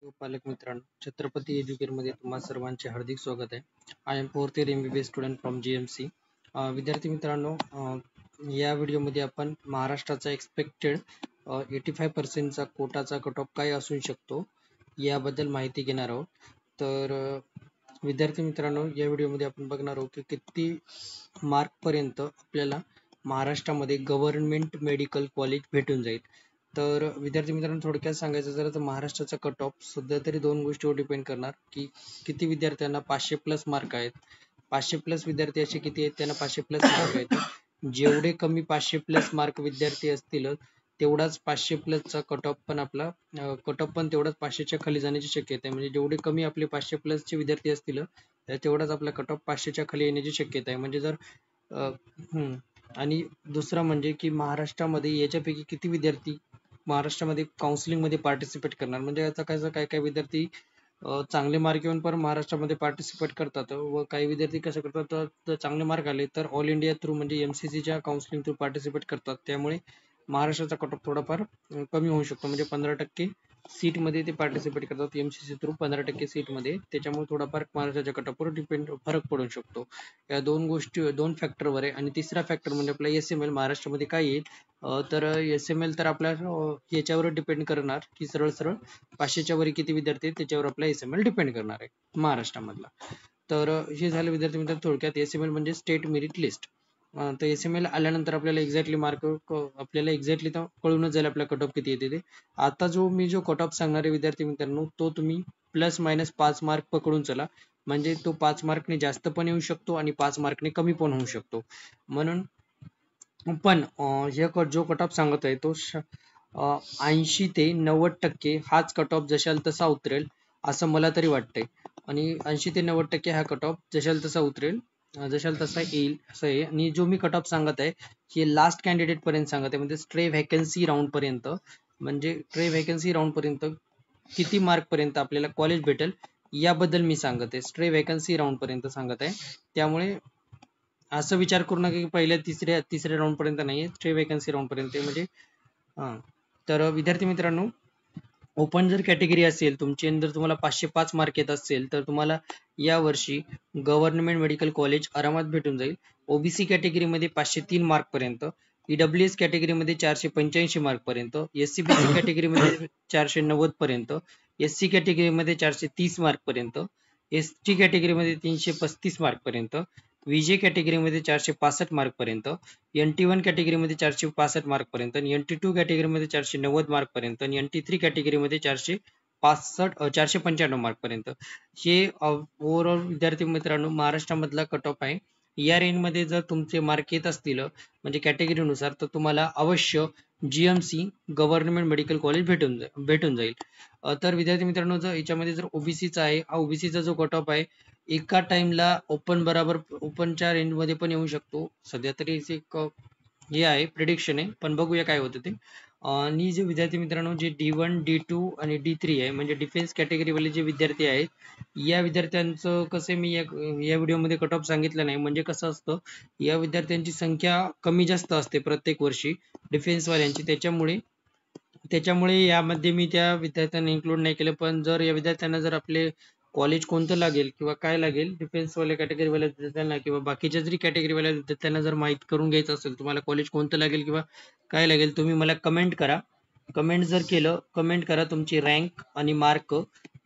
पालक मित्रांनो, छत्रपती एज्युकेअर मध्ये तुम्हा सर्वांचे हार्दिक स्वागत आहे. I am fourth year MBBS student from GMC. विद्यार्थी मित्रांनो, या व्हिडिओमध्ये आपण महाराष्ट्राचा एक्सपेक्टेड 85% कोटाचा कट ऑफ काय असू शकतो याबद्दल माहिती घेणार आहोत. तर विद्यार्थी मित्रांनो, या व्हिडिओमध्ये आपण बघणार आहोत की किती मार्क पर्यंत आपल्याला महाराष्ट्रामध्ये गव्हर्नमेंट मेडिकल कॉलेज भेटून जाईल. तर विद्यार्थी मित्रांनो, थोडक्यात सांगायचं झालं तर महाराष्ट्राचा कट ऑफ सध्या तरी दोन गोष्टीवर डिपेंड करणार की किती विद्यार्थ्यांना 500+ मार्क आहेत. 500+ विद्यार्थी असे किती आहेत त्यांना 500+ मार्क आहेत. जेवढे कमी 500+ मार्क विद्यार्थी असतील तेवढाच 500+चा कट ऑफ पण आपला कट ऑफ पण तेवढाच 500च्या खाली जाण्याची शक्यता आहे. म्हणजे जेवढे कमी आपले 500+चे विद्यार्थी असतील तेवढाच आपला कट ऑफ 500च्या खाली येण्याची शक्यता आहे. म्हणजे जर आणि दुसरा म्हणजे की महाराष्ट्रामध्ये याच्यापैकी किती विद्यार्थी महाराष्ट्रामध्ये काउन्सिलिंग मध्ये पार्टिसिपेट करणार. म्हणजे याचा काय काय विद्यार्थी चांगले मार्क येऊन पण महाराष्ट्रामध्ये पार्टिसिपेट करतात व काही विद्यार्थी कसं करतात तर चांगले मार्क आले तर ऑल इंडिया थ्रू म्हणजे MCCच्या काउन्सिलिंग थ्रू पार्टिसिपेट करतात. त्यामुळे महाराष्ट्राचा कट ऑफ थोडाफार कमी होऊ शकतो. म्हणजे 15% सीट मध्ये ते पार्टिसिपेट करतात MCC थ्रू 15% सीट मध्ये. त्याच्यामुळे थोडाफार महाराष्ट्राच्या कट ऑफवर डिपेंड फरक पडू शकतो. या दोन गोष्टी दोन फॅक्टरवर आहे. आणि तिसरा फॅक्टर म्हणजे आपला SML महाराष्ट्रामध्ये काय येईल तर SML तर आपल्या याच्यावर डिपेंड करणार की सरळ 500च्या वर किती विद्यार्थी आहेत त्याच्यावर आपला SML डिपेंड करणार आहे महाराष्ट्रामधला. तर हे झालं विद्यार्थी मित्र थोडक्यात. SML म्हणजे स्टेट मेरिट लिस्ट. तर SML आल्यानंतर आपल्याला एक्झॅक्टली मार्क आपल्याला एक्झॅक्टली कळूनच जाईल आपला कट ऑफ किती येते ते. आता जो कट ऑफ सांगणारे विद्यार्थी मित्रांनो तो तुम्ही ±5 मार्क पकडून चला. म्हणजे तो 5 मार्कने जास्त पण येऊ शकतो आणि 5 मार्कने कमी पण होऊ शकतो. म्हणून पण जो कट ऑफ सांगत आहे तो 80 ते 90% हाच कट ऑफ जशाल तसा उतरेल असं मला तरी वाटतंय. आणि 80 ते 90% हा कट ऑफ जशाल तसा उतरेल जशाल तसा येईल असं आहे. आणि जो मी कट ऑफ सांगत आहे हे लास्ट कॅन्डिडेट पर्यंत सांगत आहे. म्हणजे स्ट्रे व्हॅकन्सी राऊंड पर्यंत. म्हणजे स्ट्रे व्हॅकन्सी राऊंड पर्यंत किती मार्क पर्यंत आपल्याला कॉलेज भेटेल याबद्दल मी सांगत आहे. स्ट्रे व्हॅकन्सी राऊंड पर्यंत सांगत आहे. त्यामुळे असं विचार करू नका की पहिल्या तिसऱ्या राऊंड पर्यंत नाही, स्ट्रे व्हॅकन्सी राऊंड पर्यंत. म्हणजे तर विद्यार्थी मित्रांनो, ओपन जर कॅटेगरी असेल तुमची जर तुम्हाला 505 मार्क येत असेल तर तुम्हाला या वर्षी गव्हर्नमेंट मेडिकल कॉलेज आरामात भेटून जाईल. ओबीसी कॅटेगरीमध्ये 503 मार्क पर्यंत, EWS कॅटेगरीमध्ये 485 मार्क पर्यंत, SCBC कॅटेगरीमध्ये 490 पर्यंत, SC कॅटेगरीमध्ये 430 मार्क पर्यंत, ST कॅटेगरीमध्ये 335 मार्क पर्यंत, VJ कॅटेगरीमध्ये 465 मार्क पर्यंत, NT1 कॅटेगरीमध्ये 465 मार्क पर्यंत आणि NT2 कॅटेगरीमध्ये 490 मार्क पर्यंत आणि NT3 कॅटेगरीमध्ये 495 मार्क पर्यंत. हे ओव्हरऑल विद्यार्थी मित्रांनो महाराष्ट्रामधला कट ऑफ आहे. या रेंज मध्ये जर तुमचे मार्क येत असतील म्हणजे कॅटेगरीनुसार तर तुम्हाला अवश्य GMC गव्हर्नमेंट मेडिकल कॉलेज भेटून जाईल. तर विद्यार्थी मित्रांनो, जर याच्यामध्ये जर ओबीसीचा आहे हा ओबीसीचा जो कट ऑफ आहे एका टाइमला ओपनच्या रेंज मध्ये पण येऊ शकतो. सध्या तरी हे आहे प्रिडिक्शन आहे पण बघूया काय होतं ते. आणि जे विद्यार्थी मित्रांनो जे D1 D2 आणि D3 आहे म्हणजे डिफेन्स कॅटेगरीवाले जे विद्यार्थी आहेत या विद्यार्थ्यांचं कसं मी या व्हिडिओमध्ये कट ऑफ सांगितलं नाही. म्हणजे कसं असतं या विद्यार्थ्यांची संख्या कमी जास्त असते प्रत्येक वर्षी डिफेन्सवाल्यांची. त्याच्यामुळे यामध्ये मी त्या विद्यार्थ्यांना इन्क्लूड नाही केलं. पण जर या विद्यार्थ्यांना जर आपले कॉलेज कोणतं लागेल किंवा काय लागेल डिफेन्सवाल्या कॅटेगरीवाल्या विद्यार्थ्यांना किंवा बाकीच्या जरी कॅटेगरीवाल्या विद्यार्थ्यांना जर माहीत करून घ्यायचं असेल तुम्हाला कॉलेज कोणतं लागेल किंवा काय लागेल तुम्ही मला कमेंट करा. कमेंट करा तुमची रँक आणि मार्क.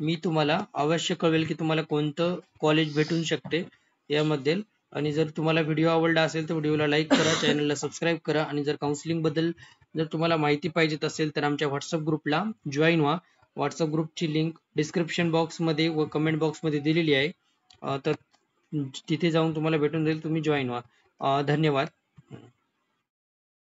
मी तुम्हाला अवश्य कळवेल की तुम्हाला कोणतं कॉलेज भेटून शकते यामध्ये. आणि जर तुम्हाला व्हिडिओ आवडला असेल तर व्हिडिओला लाईक करा, चॅनलला सबस्क्राईब करा. आणि जर काउन्सिलिंग बद्दल जर तुम्हाला माहिती पाहिजे असेल तर आमच्या व्हॉट्सअप ग्रुपला जॉईन व्हा. व्हॉट्सअप ग्रुपची लिंक डिस्क्रिप्शन बॉक्समध्ये व कमेंट बॉक्समध्ये दिलेली आहे. तर तिथे जाऊन तुम्हाला भेटून जाईल, तुम्ही जॉईन व्हा. धन्यवाद.